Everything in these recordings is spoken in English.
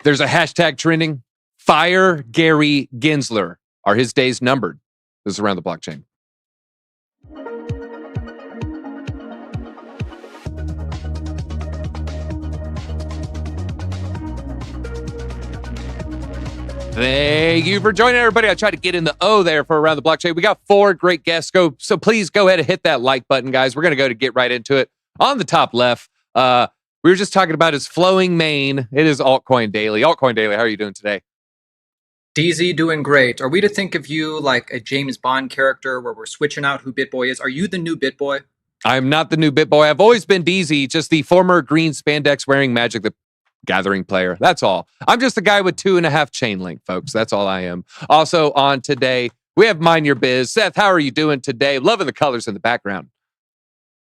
There's a hashtag trending. Fire Gary Gensler. Are his days numbered? This is Around the Blockchain. Thank you for joining, everybody. I tried to get in the O there for Around the Blockchain. We got 4 great guests. So please go ahead and hit that like button, guys. We're going to get right into it. On the top left, we were just talking about his flowing mane. It is Altcoin Daily. Altcoin Daily, how are you doing today? DZ, doing great. Are we to think of you like a James Bond character where we're switching out who BitBoy is? Are you the new BitBoy? I'm not the new BitBoy. I've always been DZ, just the former green spandex wearing Magic the Gathering player. That's all. I'm just the guy with 2.5 chain link, folks. That's all I am. Also on today, we have Mind Your Biz. Seth, how are you doing today? Loving the colors in the background.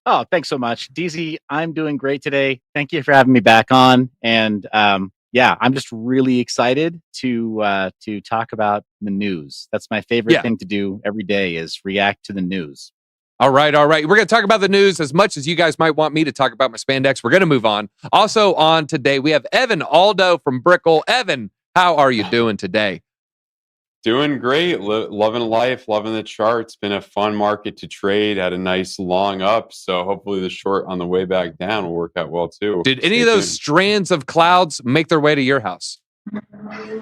Oh, thanks so much. DZ, I'm doing great today. Thank you for having me back on. And yeah, I'm just really excited to talk about the news. That's my favorite thing to do every day is react to the news. All right. We're going to talk about the news as much as you guys might want me to talk about my spandex. We're going to move on. Also on today, we have Evan Aldo from Brickle. Evan, how are you doing today? Doing great. Loving life, loving the charts. Been a fun market to trade. Had a nice long up. So hopefully the short on the way back down will work out well too. Did any of those strands of clouds make their way to your house?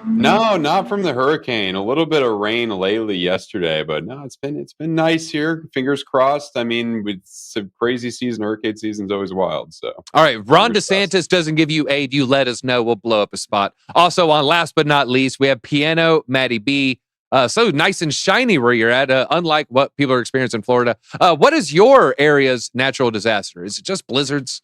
No, not from the hurricane. A little bit of rain lately yesterday, but no, it's been nice here. Fingers crossed. I mean, it's a crazy season. Hurricane season's always wild. So, all right, Ron DeSantis doesn't give you aid. You let us know. We'll blow up a spot. Also, on last but not least, we have Piano Matty B. So nice and shiny where you're at, unlike what people are experiencing in Florida. What is your area's natural disaster? Is it just blizzards?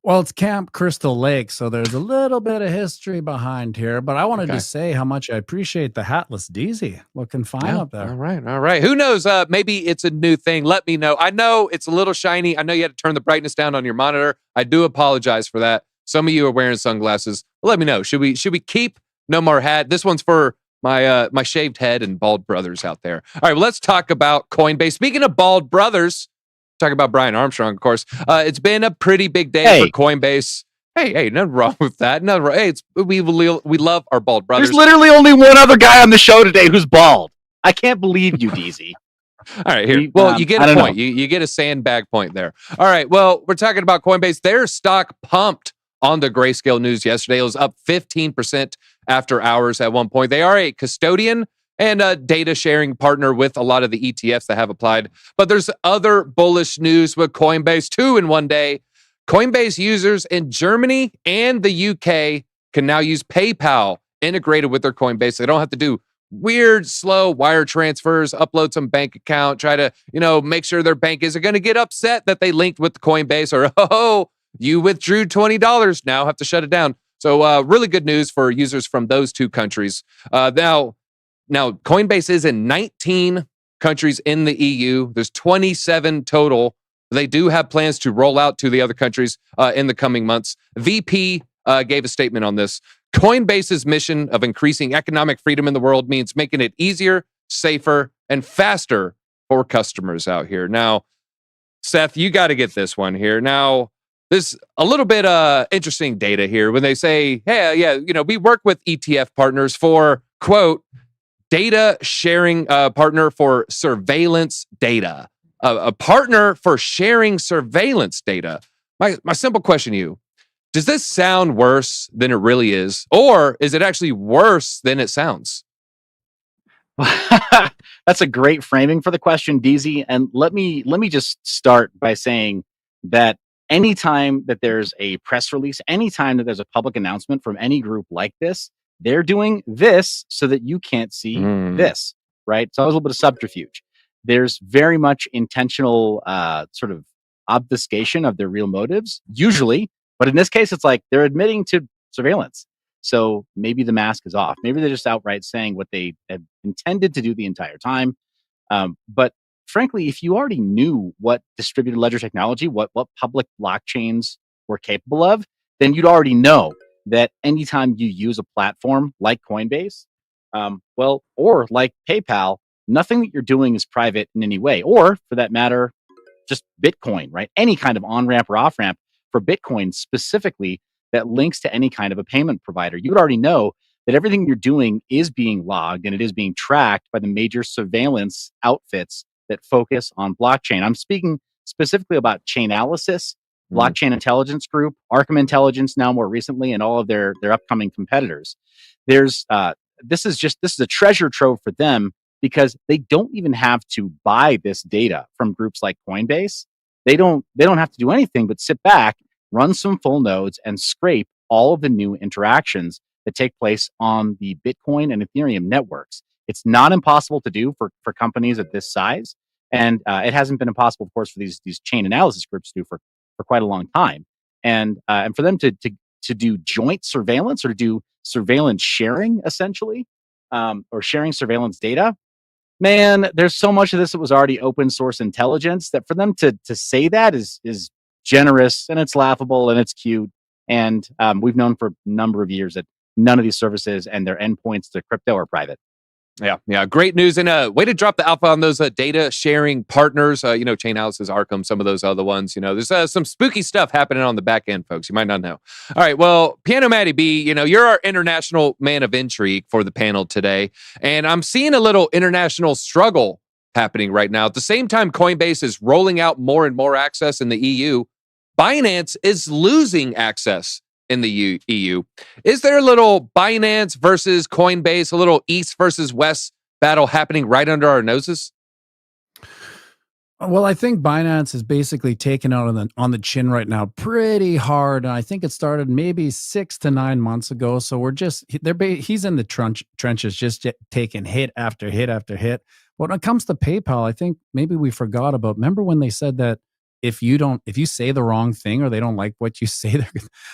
Well, it's Camp Crystal Lake, so there's a little bit of history behind here, but I wanted to say how much I appreciate the hatless DZ. Looking fine up there. All right. Who knows? Maybe it's a new thing. Let me know. I know it's a little shiny. I know you had to turn the brightness down on your monitor. I do apologize for that. Some of you are wearing sunglasses. Let me know. Should we keep no more hat? This one's for my shaved head and bald brothers out there. All right, well, let's talk about Coinbase. Speaking of bald brothers, talk about Brian Armstrong, of course. It's been a pretty big day for Coinbase. Hey, nothing wrong with that. Hey, we love our bald brothers. There's literally only one other guy on the show today who's bald. I can't believe you, DZ. All right, here. Well, you get a point. You get a sandbag point there. All right, well, we're talking about Coinbase. Their stock pumped on the Grayscale news yesterday. It was up 15% after hours at one point. They are a custodian and a data sharing partner with a lot of the ETFs that have applied. But there's other bullish news with Coinbase too in one day. Coinbase users in Germany and the UK can now use PayPal integrated with their Coinbase. They don't have to do weird, slow wire transfers, upload some bank account, try to, make sure their bank isn't going to get upset that they linked with the Coinbase or, you withdrew $20, now have to shut it down. So really good news for users from those two countries. Now, Coinbase is in 19 countries in the EU. There's 27 total. They do have plans to roll out to the other countries in the coming months. VP gave a statement on this. Coinbase's mission of increasing economic freedom in the world means making it easier, safer, and faster for customers out here. Now, Seth, you got to get this one here. Now, there's a little bit interesting data here when they say, hey, we work with ETF partners for, quote, data sharing partner for surveillance data. A partner for sharing surveillance data. My simple question to you, does this sound worse than it really is? Or is it actually worse than it sounds? That's a great framing for the question, DZ. And let me just start by saying that anytime that there's a press release, anytime that there's a public announcement from any group like this, they're doing this so that you can't see this, right? So a little bit of subterfuge. There's very much intentional sort of obfuscation of their real motives, usually. But in this case, it's like they're admitting to surveillance. So maybe the mask is off. Maybe they're just outright saying what they had intended to do the entire time. But frankly, if you already knew what distributed ledger technology, what public blockchains were capable of, then you'd already know that anytime you use a platform like Coinbase, or like PayPal, nothing that you're doing is private in any way, or for that matter, just Bitcoin, right? Any kind of on-ramp or off-ramp for Bitcoin specifically, that links to any kind of a payment provider. You would already know that everything you're doing is being logged and it is being tracked by the major surveillance outfits that focus on blockchain. I'm speaking specifically about Chainalysis, Blockchain Intelligence Group, Arkham Intelligence now more recently, and all of their upcoming competitors. This is a treasure trove for them because they don't even have to buy this data from groups like Coinbase. They don't have to do anything but sit back, run some full nodes, and scrape all of the new interactions that take place on the Bitcoin and Ethereum networks. It's not impossible to do for companies at this size. And it hasn't been impossible, of course, for these chain analysis groups to do for quite a long time. And for them to do joint surveillance or to do surveillance sharing, essentially, or sharing surveillance data, man, there's so much of this that was already open source intelligence that for them to say that is generous, and it's laughable and it's cute. And we've known for a number of years that none of these services and their endpoints to crypto are private. Yeah. Great news. And way to drop the alpha on those data sharing partners. Chainalysis, Arkham, some of those other ones. There's some spooky stuff happening on the back end, folks. You might not know. All right. Well, Piano Matty B, you're our international man of intrigue for the panel today. And I'm seeing a little international struggle happening right now. At the same time, Coinbase is rolling out more and more access in the EU. Binance is losing access in the EU. Is there a little Binance versus Coinbase, a little East versus West battle happening right under our noses? Well, I think Binance is basically taken out on the chin right now pretty hard. And I think it started maybe 6 to 9 months ago. So he's in the trenches, just taking hit after hit after hit. When it comes to PayPal, I think maybe we forgot about, remember when they said that if you say the wrong thing or they don't like what you say,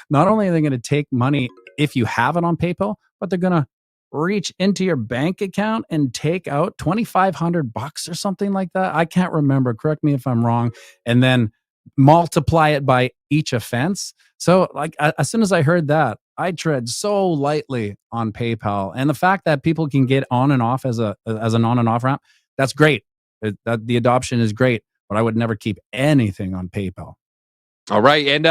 not only are they going to take money if you have it on PayPal, but they're going to reach into your bank account and take out $2,500 or something like that. I can't remember. Correct me if I'm wrong. And then multiply it by each offense. So as soon as I heard that, I tread so lightly on PayPal. And the fact that people can get on and off as an on and off ramp, that's great. The adoption is great. But I would never keep anything on PayPal. All right. And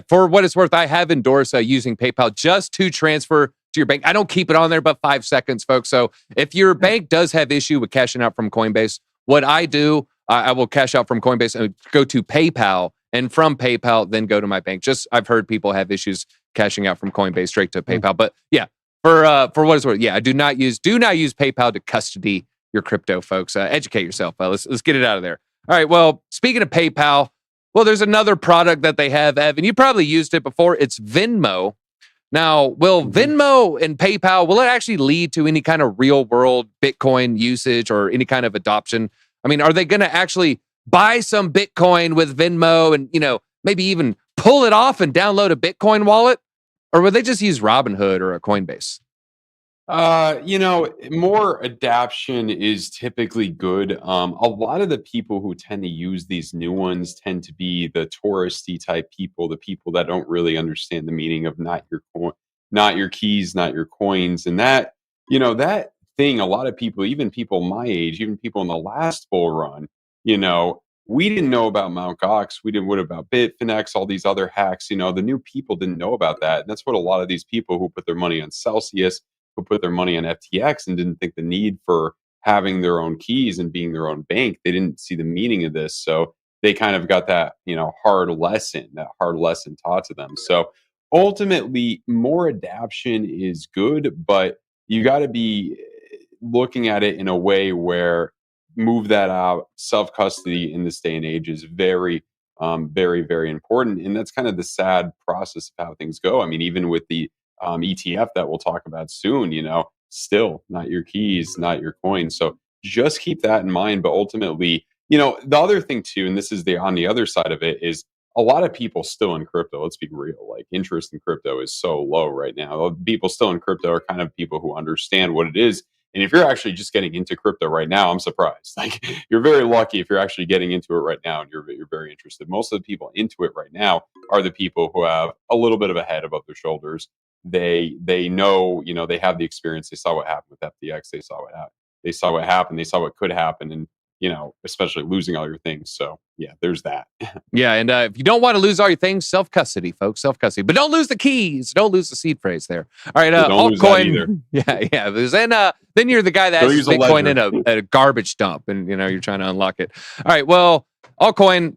for what it's worth, I have endorsed using PayPal just to transfer to your bank. I don't keep it on there but 5 seconds, folks. So if your bank does have issue with cashing out from Coinbase, what I do, I will cash out from Coinbase and go to PayPal, and from PayPal, then go to my bank. I've heard people have issues cashing out from Coinbase straight to PayPal. But yeah, for what it's worth, I do not use PayPal to custody your crypto, folks. Educate yourself. Let's get it out of there. All right. Well, speaking of PayPal, there's another product that they have, Evan. You probably used it before. It's Venmo. Now, will Venmo and PayPal, will it actually lead to any kind of real world Bitcoin usage or any kind of adoption? I mean, are they going to actually buy some Bitcoin with Venmo and, maybe even pull it off and download a Bitcoin wallet? Or will they just use Robinhood or a Coinbase? More adaption is typically good. A lot of the people who tend to use these new ones tend to be the touristy type people, the people that don't really understand the meaning of not your keys, not your coins. And that thing, a lot of people, even people my age, even people in the last bull run, we didn't know about Mt. Gox. We didn't know about Bitfinex, all these other hacks. The new people didn't know about that. And that's what a lot of these people who put their money on Celsius, who put their money on FTX and didn't think the need for having their own keys and being their own bank. They didn't see the meaning of this. So they kind of got that, hard lesson taught to them. So ultimately, more adaption is good, but you got to be looking at it in a way where move that out. Self-custody in this day and age is very, very, very important. And that's kind of the sad process of how things go. I mean, even with the ETF that we'll talk about soon, still not your keys, not your coins. So just keep that in mind. But ultimately, the other thing too, and this is on the other side of it, is a lot of people still in crypto. Let's be real. Like, interest in crypto is so low right now. People still in crypto are kind of people who understand what it is. And if you're actually just getting into crypto right now, I'm surprised. Like, you're very lucky if you're actually getting into it right now and you're very interested. Most of the people into it right now are the people who have a little bit of a head above their shoulders. They know, they have the experience. They saw what happened with FTX. They saw what happened. They saw what could happen. And, especially losing all your things. So yeah, there's that. Yeah, and if you don't want to lose all your things, self-custody, folks, self-custody. But don't lose the keys. Don't lose the seed phrase there. All right, don't lose that either. Yeah. Because then you're the guy that has Bitcoin in a garbage dump, and you're trying to unlock it. All right, well, altcoin,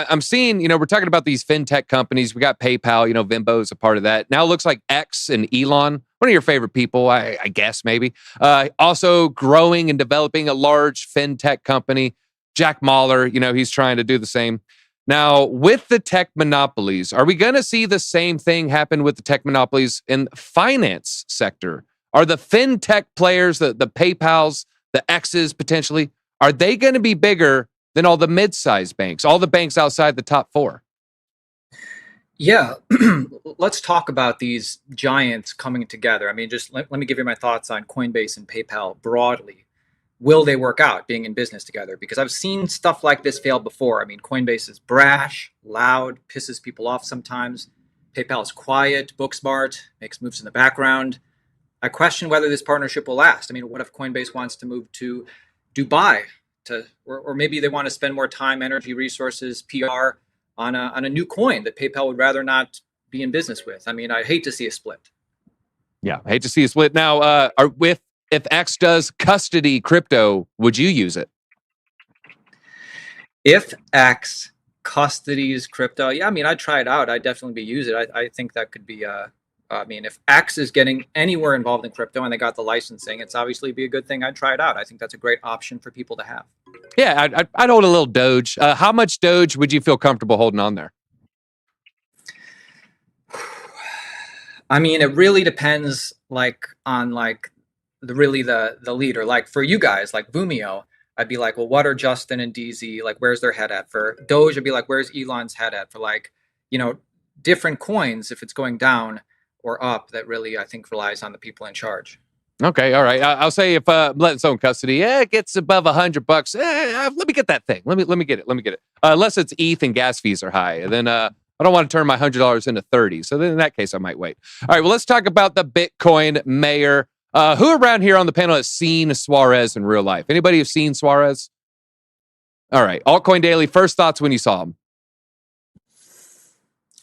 I'm seeing, we're talking about these fintech companies. We got PayPal, Venmo is a part of that. Now it looks like X and Elon, one of your favorite people, I guess, maybe. Also growing and developing a large fintech company. Jack Mahler, he's trying to do the same. Now, with the tech monopolies, are we going to see the same thing happen with the tech monopolies in the finance sector? Are the fintech players, the PayPals, the X's potentially, are they going to be bigger than all the mid-sized banks, all the banks outside the top four? Yeah, let's talk about these giants coming together. I mean, just let me give you my thoughts on Coinbase and PayPal broadly. Will they work out being in business together? Because I've seen stuff like this fail before. I mean, Coinbase is brash, loud, pisses people off sometimes. PayPal is quiet, book smart, makes moves in the background. I question whether this partnership will last. I mean, what if Coinbase wants to move to Dubai, or maybe they want to spend more time, energy, resources, PR on a new coin that PayPal would rather not be in business with? I mean, I'd hate to see a split. Yeah, I hate to see a split. Now, if X does custody crypto, would you use it? If X custodies crypto, yeah, I mean, I'd try it out. I'd definitely use it. I think that could be, if X is getting anywhere involved in crypto and they got the licensing, it's obviously be a good thing. I'd try it out. I think that's a great option for people to have. Yeah, I'd hold a little Doge. How much Doge would you feel comfortable holding on there? I mean, it really depends on the leader. Like for you guys, like Vumio, I'd be like, well, what are Justin and DZ? Like, where's their head at? For Doge, I'd be like, where's Elon's head at? For different coins, if it's going down or up, that really, I think, relies on the people in charge. Okay, all right. I'll say if letting someone custody, it gets above $100. Let me get that thing. Let me get it. Unless it's ETH and gas fees are high, and then I don't want to turn my $100 into 30. So then in that case, I might wait. All right. Well, let's talk about the Bitcoin mayor. Who around here on the panel has seen Suarez in real life? Anybody have seen Suarez? All right. Altcoin Daily. First thoughts when you saw him.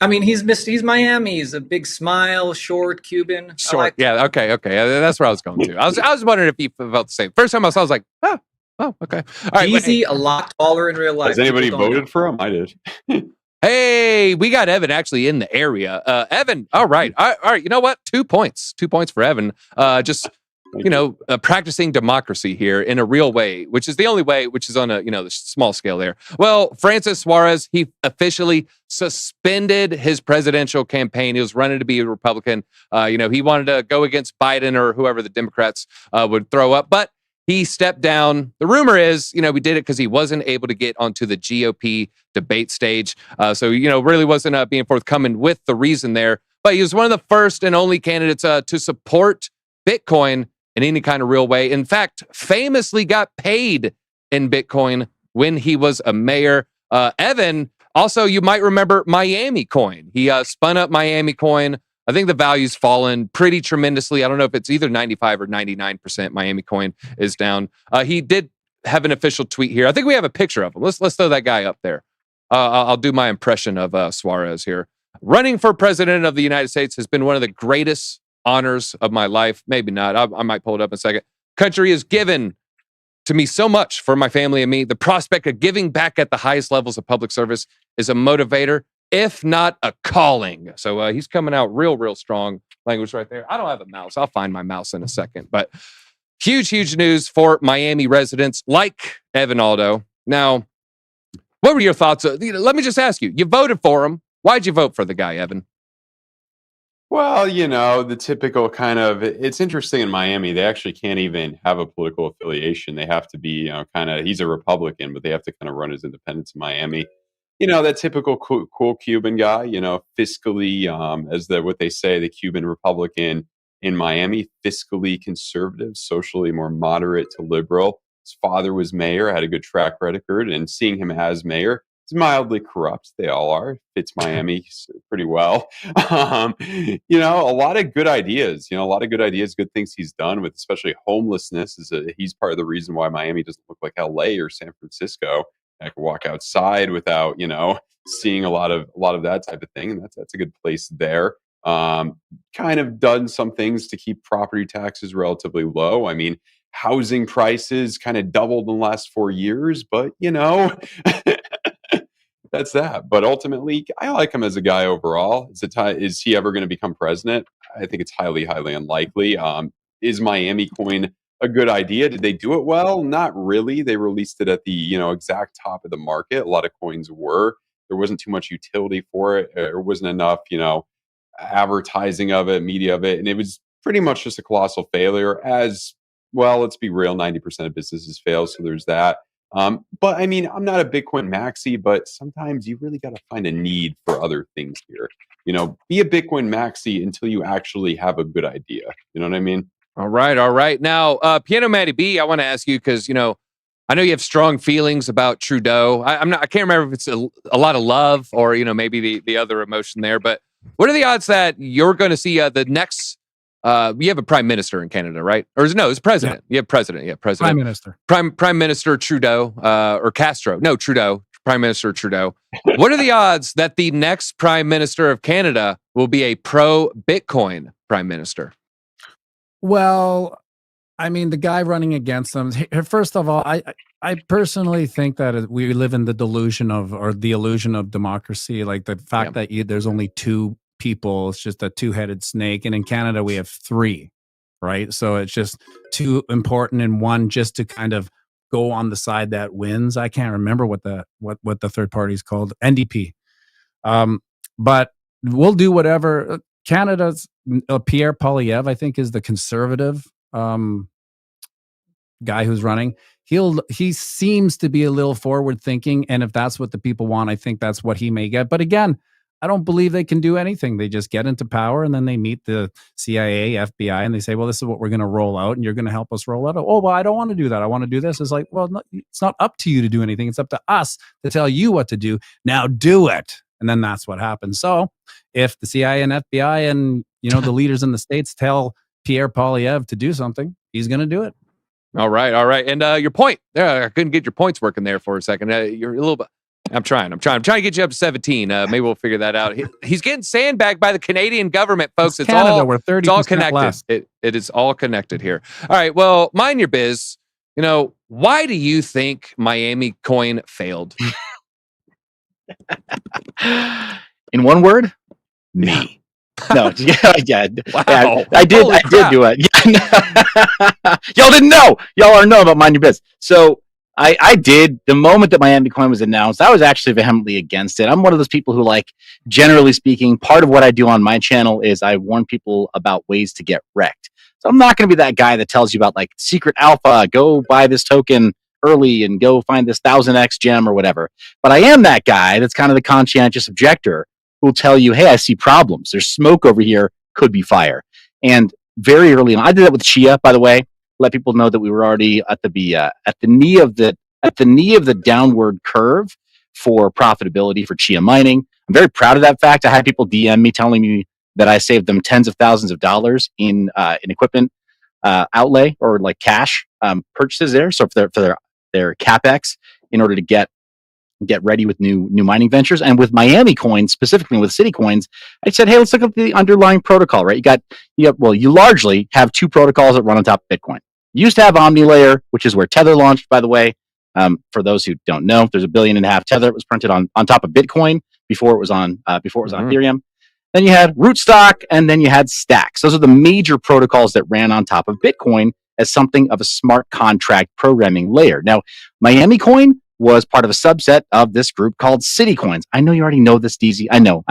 I mean, he's Miami. He's a big smile, short, Cuban. Short. Yeah. Okay. That's where I was going to. I was wondering if he felt the same. First time I saw, I was like, oh, okay. All right. Easy, a lot taller in real life. Has anybody voted for him? I did. Hey, we got Evan actually in the area. Evan, all right. All right. You know what? 2 points. 2 points for Evan. Practicing democracy here in a real way, which is the only way, which is on a, the small scale there. Well, Francis Suarez, he officially suspended his presidential campaign. He was running to be a Republican. He wanted to go against Biden or whoever the Democrats would throw up, but he stepped down. The rumor is, we did it because he wasn't able to get onto the GOP debate stage. So really wasn't being forthcoming with the reason there. But he was one of the first and only candidates to support Bitcoin in any kind of real way. In fact, famously got paid in Bitcoin when he was a mayor. Evan, also, you might remember Miami Coin. He spun up Miami Coin. I think the value's fallen pretty tremendously. I don't know if it's either 95 or 99% Miami Coin is down. He did have an official tweet here. I think we have a picture of him. Let's throw that guy up there. I'll do my impression of Suarez here. Running for president of the United States has been one of the greatest honors of my life. Maybe not. I might pull it up in a second. Country has given to me so much for my family and me. The prospect of giving back at the highest levels of public service is a motivator, if not a calling. So he's coming out real strong language right there. I don't have a mouse. I'll find my mouse in a second. But huge news for Miami residents like Evan Aldo. Now, what were your thoughts? Let me just ask you. You voted for him. Why'd you vote for the guy, Evan? Well, the typical kind of, it's interesting in Miami, they actually can't even have a political affiliation. They have to be, he's a Republican, but they have to kind of run as independents in Miami. That typical cool Cuban guy, fiscally, what they say, the Cuban Republican in Miami, fiscally conservative, socially more moderate to liberal. His father was mayor, had a good track record, and seeing him as mayor, mildly corrupt. They all are. Fits Miami pretty well. A lot of good ideas. A lot of good ideas, good things he's done with, especially homelessness. He's part of the reason why Miami doesn't look like LA or San Francisco. I can walk outside without, seeing a lot of that type of thing, and that's a good place there. Kind of done some things to keep property taxes relatively low. I mean, housing prices kind of doubled in the last 4 years, but that's that. But ultimately, I like him as a guy overall. Is he ever going to become president? I think it's highly, highly unlikely. Is Miami Coin a good idea? Did they do it well? Not really. They released it at the exact top of the market. A lot of coins were. There wasn't too much utility for it. There wasn't enough, advertising of it, media of it, and it was pretty much just a colossal failure. As well, let's be real, 90% of businesses fail, so there's that. But I mean, I'm not a Bitcoin maxi, but sometimes you really got to find a need for other things here. Be a Bitcoin maxi until you actually have a good idea. You know what I mean? All right. Now, Piano Matty B, I want to ask you because I know you have strong feelings about Trudeau. I can't remember if it's a lot of love or maybe the other emotion there. But what are the odds that you're going to see the next? You have a prime minister in Canada, right? Or it's president. Yeah. You have president. Yeah, president. Prime minister. Prime Minister Trudeau or Castro. No, Trudeau. Prime Minister Trudeau. What are the odds that the next prime minister of Canada will be a pro-Bitcoin prime minister? Well, I mean, the guy running against them. First of all, I personally think that we live in the illusion of democracy. Like the fact that there's only two people, it's just a two-headed snake, and in Canada we have three, right? So it's just too important in one just to kind of go on the side that wins. I can't remember what the third party is called, NDP. But we'll do whatever. Canada's Pierre Poilievre, I think, is the conservative guy who's running. He seems to be a little forward thinking, and if that's what the people want, I think that's what he may get. But again, I don't believe they can do anything. They just get into power and then they meet the CIA, FBI, and they say, well, this is what we're going to roll out and you're going to help us roll out. Oh, well, I don't want to do that. I want to do this. It's like, well, no, it's not up to you to do anything. It's up to us to tell you what to do. Now do it. And then that's what happens. So if the CIA and FBI and, the leaders in the States tell Pierre Poilievre to do something, he's going to do it. All right. And your point there, I couldn't get your points working there for a second. You're a little bit. I'm trying to get you up to 17. Maybe we'll figure that out. He's getting sandbagged by the Canadian government, folks. It's Canada, we're 30% it's all connected. Less. It is all connected here. All right. Well, mind your biz. Why do you think Miami Coin failed? In one word, me. No, yeah. Wow. I did do it. Y'all didn't know. Y'all are know about Mind Your Biz. So I did. The moment that Miami Coin was announced, I was actually vehemently against it. I'm one of those people who, generally speaking, part of what I do on my channel is I warn people about ways to get wrecked. So I'm not going to be that guy that tells you about secret alpha, go buy this token early and go find this 1000x gem or whatever. But I am that guy that's kind of the conscientious objector who will tell you, hey, I see problems. There's smoke over here, could be fire. And very early on, I did that with Chia, by the way. Let people know that we were already at the knee of the downward curve for profitability for Chia mining. I'm very proud of that fact. I had people DM me telling me that I saved them tens of thousands of dollars in equipment outlay or cash purchases there. So for their capex in order to get ready with new mining ventures. And with Miami Coin, specifically with City Coins, I said, hey, let's look at the underlying protocol, right? You largely have two protocols that run on top of Bitcoin. You used to have OmniLayer, which is where Tether launched, by the way. For those who don't know, there's $1.5 billion Tether that was printed on top of Bitcoin before it was on Ethereum. Then you had Rootstock, and then you had Stacks. Those are the major protocols that ran on top of Bitcoin as something of a smart contract programming layer. Now, Miami Coin was part of a subset of this group called City Coins. I know you already know this, DZ. I know.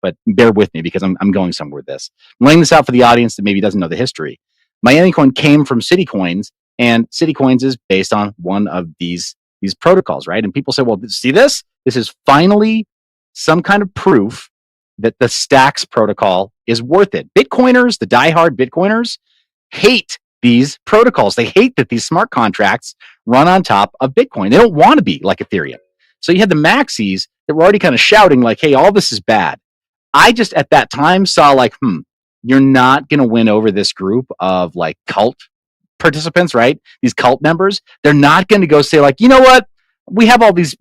But bear with me because I'm going somewhere with this. I'm laying this out for the audience that maybe doesn't know the history. Miami Coin came from City Coins, and City Coins is based on one of these protocols, right? And people say, well, see this? This is finally some kind of proof that the Stacks protocol is worth it. Bitcoiners, the diehard Bitcoiners, hate these protocols. They hate that these smart contracts run on top of Bitcoin. They don't want to be like Ethereum. So you had the maxis that were already kind of shouting like, hey, all this is bad. I just at that time saw like, you're not going to win over this group of like cult participants, right? These cult members. They're not going to go say like, you know what? We have all these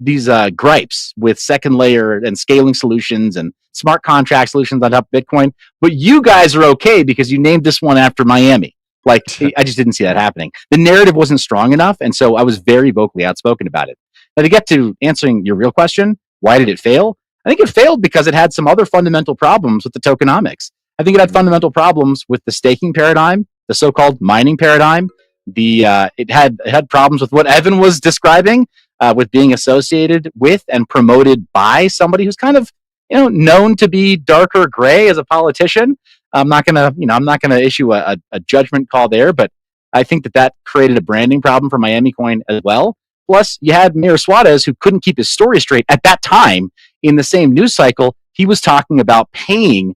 gripes with second layer and scaling solutions and smart contract solutions on top of Bitcoin, but you guys are okay because you named this one after Miami. Like, I just didn't see that happening. The narrative wasn't strong enough, and so I was very vocally outspoken about it. Now, to get to answering your real question, why did it fail? I think it failed because it had some other fundamental problems with the tokenomics. I think it had fundamental problems with the staking paradigm, the so-called mining paradigm. It had problems with what Evan was describing, with being associated with and promoted by somebody who's kind of known to be darker gray as a politician. I'm not gonna issue a judgment call there, but I think that created a branding problem for Miami Coin as well. Plus, you had Mayor Suarez who couldn't keep his story straight at that time. In the same news cycle, he was talking about paying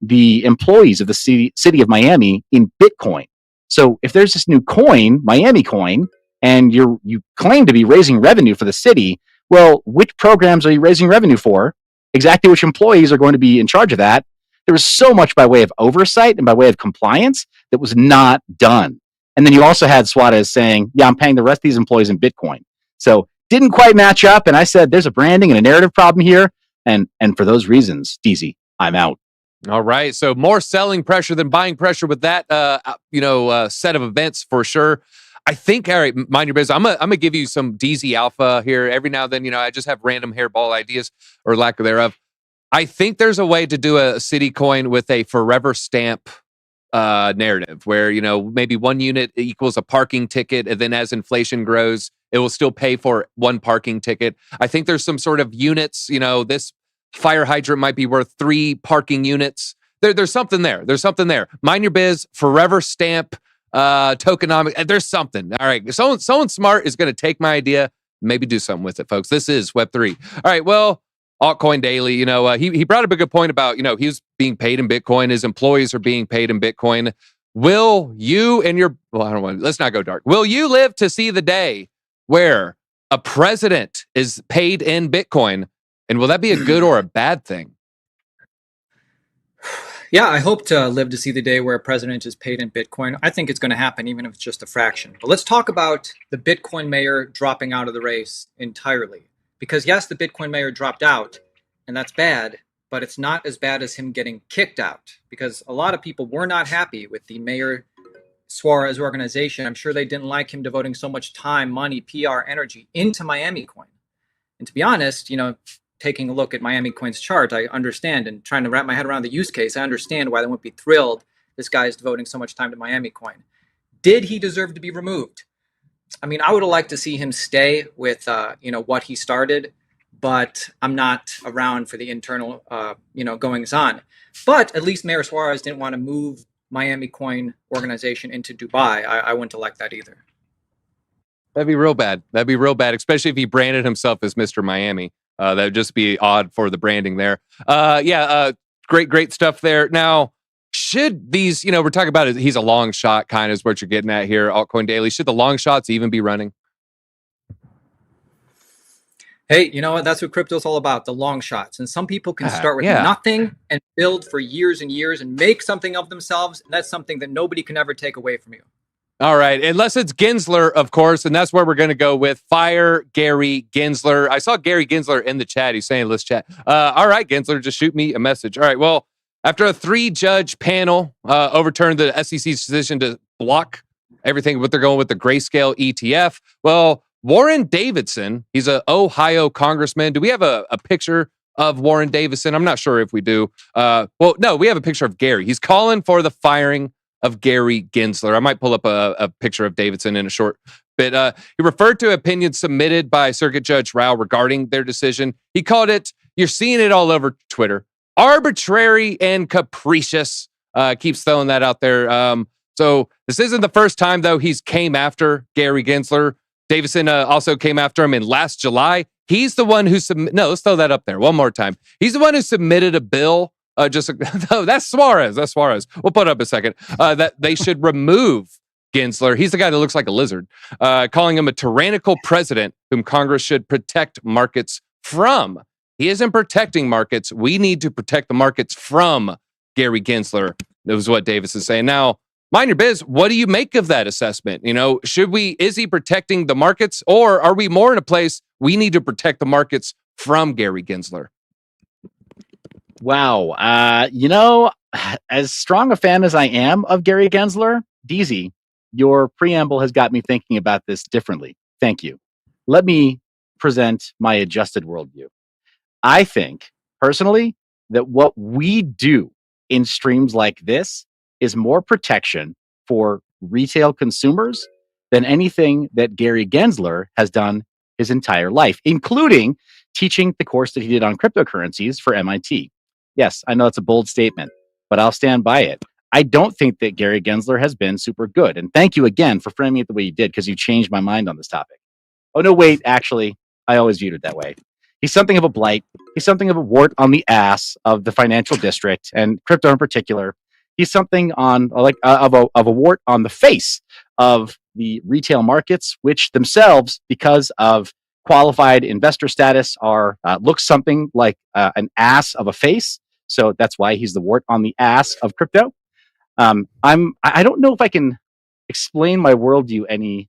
the employees of the city of Miami in Bitcoin. So if there's this new coin, Miami Coin, and you claim to be raising revenue for the city, well, which programs are you raising revenue for? Exactly which employees are going to be in charge of that? There was so much by way of oversight and by way of compliance that was not done. And then you also had Suarez saying, yeah, I'm paying the rest of these employees in Bitcoin. So didn't quite match up. And I said, there's a branding and a narrative problem here. And for those reasons, DZ, I'm out. All right. So more selling pressure than buying pressure with that, set of events for sure. I think, all right, mind your business. I'm gonna give you some DZ alpha here. Every now and then, I just have random hairball ideas or lack thereof. I think there's a way to do a city coin with a forever stamp narrative where, maybe 1 unit equals a parking ticket. And then as inflation grows, it will still pay for 1 parking ticket. I think there's some sort of units, this fire hydrant might be worth 3 parking units. There's something there. There's something there. Mind your biz, forever stamp, tokenomic. There's something. All right. Someone smart is going to take my idea, maybe do something with it, folks. This is Web3. All right. Well, Altcoin Daily, he brought up a good point about, he's being paid in Bitcoin. His employees are being paid in Bitcoin. Will you and let's not go dark. Will you live to see the day where a president is paid in Bitcoin? And will that be a good or a bad thing? Yeah, I hope to live to see the day where a president is paid in Bitcoin. I think it's going to happen, even if it's just a fraction. But let's talk about the Bitcoin mayor dropping out of the race entirely. Because yes, the Bitcoin mayor dropped out, and that's bad, but it's not as bad as him getting kicked out. Because a lot of people were not happy with the Mayor Suarez organization. I'm sure they didn't like him devoting so much time, money, PR, energy into Miami Coin. And to be honest, taking a look at Miami Coin's chart, I understand, and trying to wrap my head around the use case, I understand why they wouldn't be thrilled this guy is devoting so much time to Miami Coin. Did he deserve to be removed? I mean, I would have liked to see him stay with, what he started, but I'm not around for the internal, goings on. But at least Mayor Suarez didn't want to move Miami Coin organization into Dubai. I wouldn't have liked that either. That'd be real bad. That'd be real bad, especially if he branded himself as Mr. Miami. That would just be odd for the branding there. Great stuff there. Now, should these, we're talking about he's a long shot kind of is what you're getting at here, Altcoin Daily. Should the long shots even be running? Hey, you know what? That's what crypto's all about, the long shots. And some people can start with nothing and build for years and years and make something of themselves. And that's something that nobody can ever take away from you. All right. Unless it's Gensler, of course. And that's where we're going to go with fire Gary Gensler. I saw Gary Gensler in the chat. He's saying, let's chat. All right, Gensler, just shoot me a message. All right. Well, after a 3-judge panel overturned the SEC's decision to block everything, what they're going with the grayscale ETF. Well, Warren Davidson, he's an Ohio congressman. Do we have a picture of Warren Davidson? I'm not sure if we do. No, we have a picture of Gary. He's calling for the firing of Gary Gensler. I might pull up a picture of Davidson in a short bit. He referred to opinions submitted by Circuit Judge Rao regarding their decision. He called it, you're seeing it all over Twitter, arbitrary and capricious. Keeps throwing that out there. So this isn't the first time, though, he's came after Gary Gensler. Davidson also came after him in last July. He's the one who let's throw that up there one more time. He's the one who submitted a bill. That's Suarez. That's Suarez. We'll put it up a second. That they should remove Gensler. He's the guy that looks like a lizard, calling him a tyrannical president whom Congress should protect markets from. He isn't protecting markets. We need to protect the markets from Gary Gensler. That was what Davis is saying. Now, Mind Your Biz, what do you make of that assessment? Is he protecting the markets, or are we more in a place we need to protect the markets from Gary Gensler? Wow. As strong a fan as I am of Gary Gensler, DZ, your preamble has got me thinking about this differently. Thank you. Let me present my adjusted worldview. I think, personally, that what we do in streams like this is more protection for retail consumers than anything that Gary Gensler has done his entire life, including teaching the course that he did on cryptocurrencies for MIT. Yes, I know it's a bold statement, but I'll stand by it. I don't think that Gary Gensler has been super good. And thank you again for framing it the way you did, because you changed my mind on this topic. Oh, no, wait, actually, I always viewed it that way. He's something of a blight. He's something of a wart on the ass of the financial district and crypto in particular. He's something of a wart on the face of the retail markets, which themselves, because of qualified investor status, are look something like an ass of a face. So that's why he's the wart on the ass of crypto. I don't know if I can explain my worldview any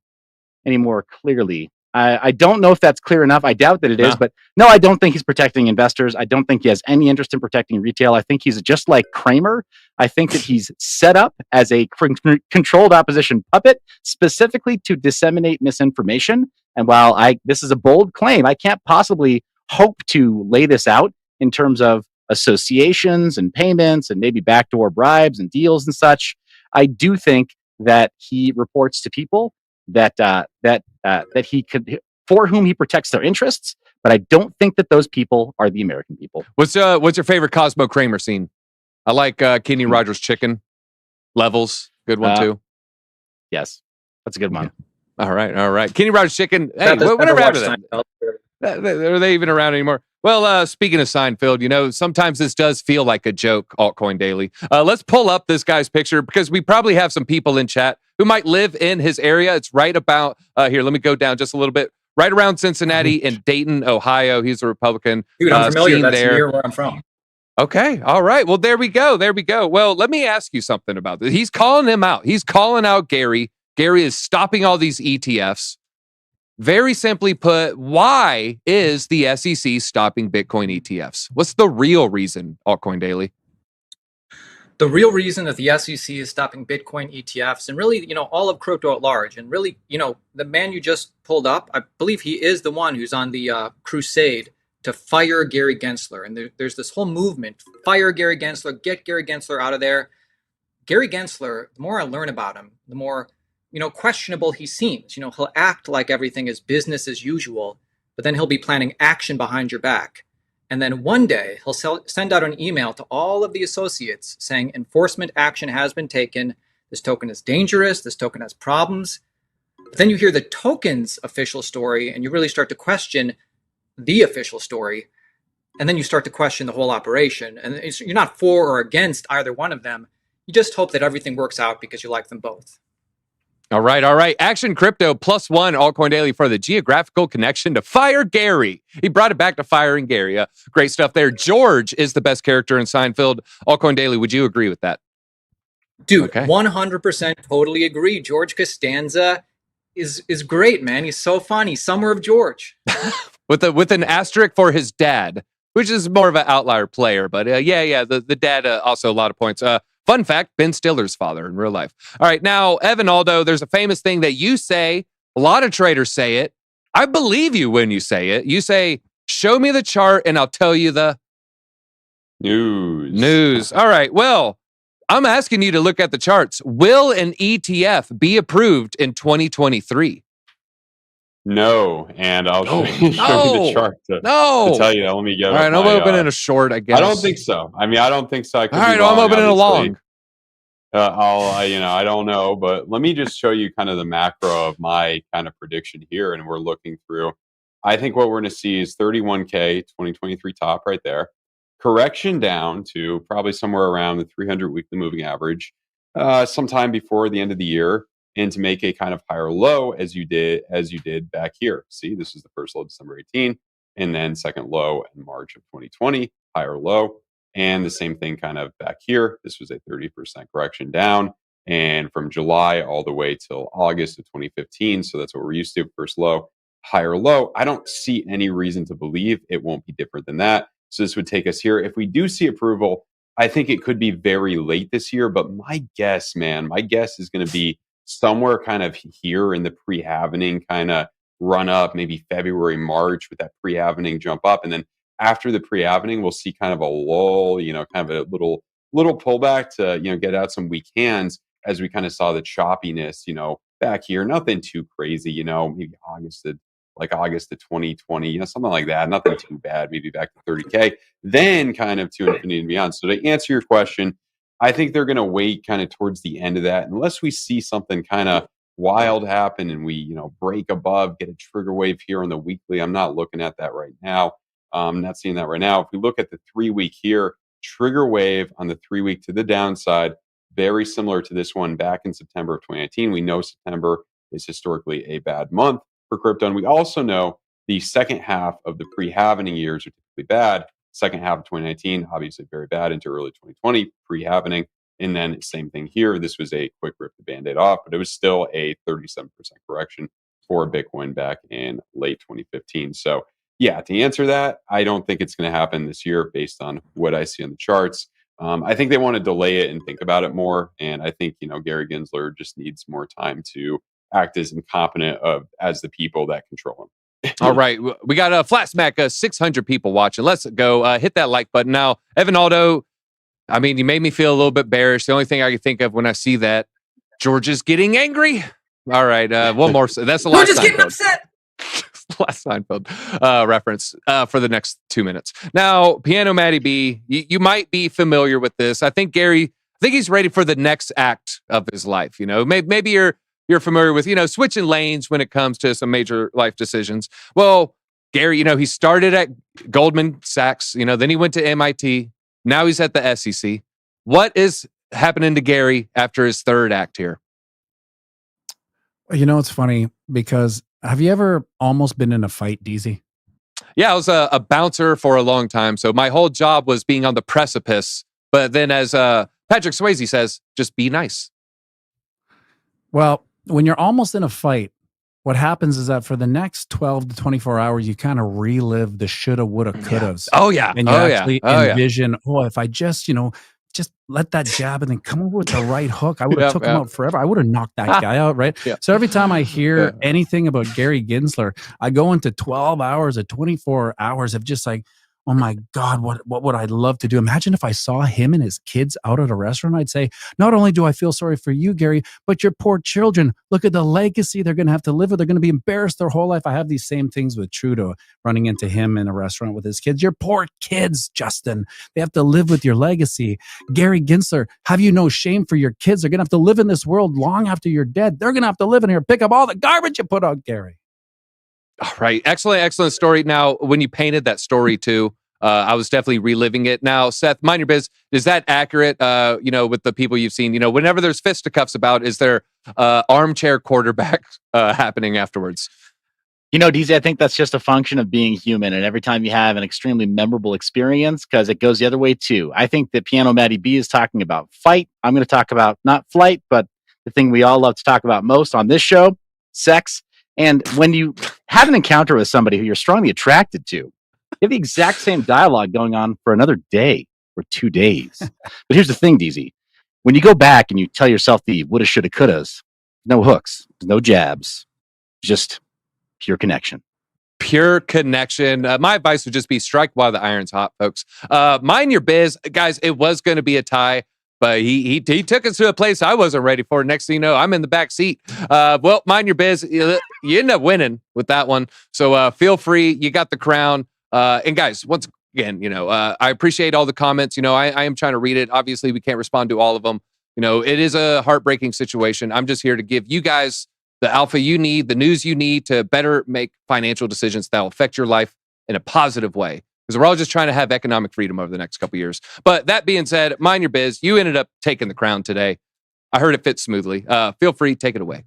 more clearly. I don't know if that's clear enough. I doubt that it is, but no, I don't think he's protecting investors. I don't think he has any interest in protecting retail. I think he's just like Kramer. I think that he's set up as a controlled opposition puppet specifically to disseminate misinformation. And while this is a bold claim, I can't possibly hope to lay this out in terms of associations and payments and maybe backdoor bribes and deals and such. I do think that he reports to people that he could, for whom he protects their interests, but I don't think that those people are the American people. What's your favorite Cosmo Kramer scene? I like Kenny Rogers' chicken. Levels, good one too. Yes, that's a good one. Yeah. All right. Kenny Rogers' chicken. Hey, whatever happened to that? Are they even around anymore? Well, speaking of Seinfeld, sometimes this does feel like a joke, Altcoin Daily. Let's pull up this guy's picture because we probably have some people in chat who might live in his area. It's right about, here, let me go down just a little bit. Right around Cincinnati in Dayton, Ohio. He's a Republican. Dude, I'm familiar. That's near where I'm from. Okay. All right. Well, there we go. Well, let me ask you something about this. He's calling him out. He's calling out Gary. Gary is stopping all these ETFs. Very simply put, why is the SEC stopping Bitcoin ETFs? What's the real reason, Altcoin Daily? The real reason that the SEC is stopping Bitcoin ETFs and really, all of crypto at large, and really, the man you just pulled up, I believe he is the one who's on the crusade to fire Gary Gensler. And there's this whole movement, fire Gary Gensler, get Gary Gensler out of there. Gary Gensler, the more I learn about him, the more questionable he seems. He'll act like everything is business as usual, but then he'll be planning action behind your back. And then one day he'll send out an email to all of the associates saying enforcement action has been taken. This token is dangerous. This token has problems. But then you hear the token's official story and you really start to question the official story. And then you start to question the whole operation. And you're not for or against either one of them. You just hope that everything works out because you like them both. All right. Action Crypto +1 Altcoin Daily for the geographical connection to fire Gary. He brought it back to firing Gary. Great stuff there. George is the best character in Seinfeld. Altcoin Daily, would you agree with that? Dude, 100% totally agree. George Costanza is great, man. He's so funny. Summer of George. with an asterisk for his dad, which is more of an outlier player. But the dad also a lot of points. Fun fact, Ben Stiller's father in real life. All right, now, Evan Aldo, there's a famous thing that you say, a lot of traders say it. I believe you when you say it. You say, show me the chart and I'll tell you the news. All right, well, I'm asking you to look at the charts. Will an ETF be approved in 2023? No, and I'll show you the chart to tell you that. Let me get. All right, I'm opening a short, I guess. I don't think so. I don't think so. All right, I'm opening a long. I don't know, but let me just show you kind of the macro of my kind of prediction here, and we're looking through. I think what we're going to see is 31K 2023 top right there, correction down to probably somewhere around the 300 weekly moving average, sometime before the end of the year. And to make a kind of higher low as you did back here. See, this is the first low, December 18. and then second low in March of 2020, higher low. And the same thing kind of back here. This was a 30% correction down. And from July all the way till August of 2015, so that's what we're used to, first low, higher low. I don't see any reason to believe it won't be different than that. So this would take us here. If we do see approval, I think it could be very late this year. But my guess is going to be somewhere kind of here in the pre-halvening kind of run up, maybe February, March, with that pre-halvening jump up. And then after the pre-halvening, we'll see kind of a lull, kind of a little pullback to, get out some weak hands as we kind of saw the choppiness, back here. Nothing too crazy, maybe August of 2020, something like that. Nothing too bad, maybe back to 30K, then kind of to infinity and beyond. So to answer your question, I think they're going to wait kind of towards the end of that, unless we see something kind of wild happen and we, break above, get a trigger wave here on the weekly. I'm not looking at that right now. I'm not seeing that right now. If we look at the 3-week here, trigger wave on the 3-week to the downside, very similar to this one back in September of 2019. We know September is historically a bad month for crypto. And we also know the second half of the pre-halvening years are typically bad. Second half of 2019, obviously very bad into early 2020, pre-halvening. And then same thing here. This was a quick rip the Band-Aid off, but it was still a 37% correction for Bitcoin back in late 2015. So yeah, to answer that, I don't think it's going to happen this year based on what I see on the charts. I think they want to delay it and think about it more. And I think, Gary Gensler just needs more time to act as incompetent as the people that control him. All right. We got a flat smack, 600 people watching. Let's go. Hit that like button. Now, Evan Aldo, I mean, you made me feel a little bit bearish. The only thing I can think of when I see that, George is getting angry. All right. One more. That's the last George is getting upset. Last Seinfeld reference for the next 2 minutes. Now, Piano Matty B, you might be familiar with this. I think he's ready for the next act of his life. Maybe you're familiar with, switching lanes when it comes to some major life decisions. Well, Gary, he started at Goldman Sachs, then he went to MIT. Now he's at the SEC. What is happening to Gary after his third act here? It's funny because have you ever almost been in a fight, DZ? Yeah, I was a bouncer for a long time. So my whole job was being on the precipice. But then as Patrick Swayze says, just be nice. Well, when you're almost in a fight, what happens is that for the next 12 to 24 hours, you kind of relive the shoulda, woulda, couldas. Oh, yeah. And you actually envision, if I just let that jab and then come over with the right hook, I would have took him out forever. I would have knocked that guy out, right? Yeah. So every time I hear anything about Gary Gensler, I go into 12 hours or 24 hours of just like, oh my God, what would I love to do? Imagine if I saw him and his kids out at a restaurant. I'd say, not only do I feel sorry for you, Gary, but your poor children. Look at the legacy they're going to have to live with. They're going to be embarrassed their whole life. I have these same things with Trudeau, running into him in a restaurant with his kids. Your poor kids, Justin. They have to live with your legacy. Gary Gensler, have you no shame for your kids? They're going to have to live in this world long after you're dead. They're going to have to live in here, pick up all the garbage you put out, Gary. All right. Excellent story. Now, when you painted that story too, I was definitely reliving it. Now, Seth, mind your biz. Is that accurate? With the people you've seen, whenever there's fisticuffs about, is there armchair quarterback happening afterwards? DZ, I think that's just a function of being human. And every time you have an extremely memorable experience, because it goes the other way too. I think that Piano Matty B is talking about fight. I'm going to talk about not flight, but the thing we all love to talk about most on this show, sex. And when you have an encounter with somebody who you're strongly attracted to, you have the exact same dialogue going on for another day or 2 days. But here's the thing, DZ. When you go back and you tell yourself the woulda, shoulda, couldas, no hooks, no jabs, just pure connection. Pure connection. My advice would just be strike while the iron's hot, folks. Mind your biz. Guys, it was going to be a tie, but he took us to a place I wasn't ready for. Next thing you know, I'm in the back seat. Well, mind your biz. You end up winning with that one. So feel free. You got the crown. And guys, once again, I appreciate all the comments. I am trying to read it. Obviously, we can't respond to all of them. It is a heartbreaking situation. I'm just here to give you guys the alpha you need, the news you need to better make financial decisions that will affect your life in a positive way. Because we're all just trying to have economic freedom over the next couple of years. But that being said, mind your biz. You ended up taking the crown today. I heard it fit smoothly. Feel free, take it away.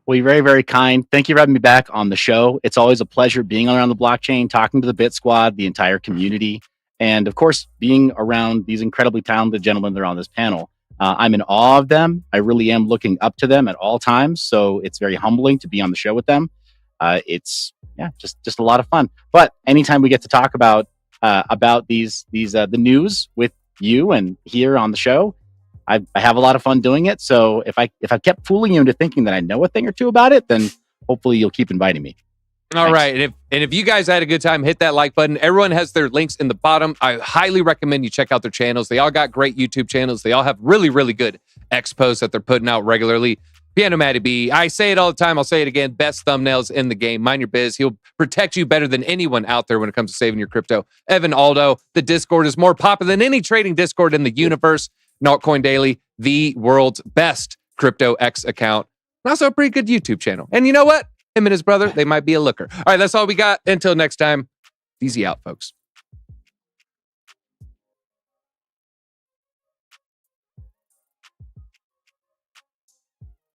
Well, you're very, very kind. Thank you for having me back on the show. It's always a pleasure being around the blockchain, talking to the Bit Squad, the entire community, and of course, being around these incredibly talented gentlemen that are on this panel. I'm in awe of them. I really am looking up to them at all times. So it's very humbling to be on the show with them. It's just a lot of fun. But anytime we get to talk about the news with you and here on the show, I have a lot of fun doing it. So if I kept fooling you into thinking that I know a thing or two about it, then hopefully you'll keep inviting me. All right. And if you guys had a good time, hit that like button. Everyone has their links in the bottom. I highly recommend you check out their channels. They all got great YouTube channels. They all have really, really good expos that they're putting out regularly. Piano Matty B, I say it all the time. I'll say it again. Best thumbnails in the game. Mind your biz. He'll protect you better than anyone out there when it comes to saving your crypto. Evan Aldo, the Discord is more popular than any trading Discord in the universe. Altcoin Daily, the world's best crypto X account. And also a pretty good YouTube channel. And you know what? Him and his brother, they might be a looker. All right, that's all we got. Until next time, easy out, folks.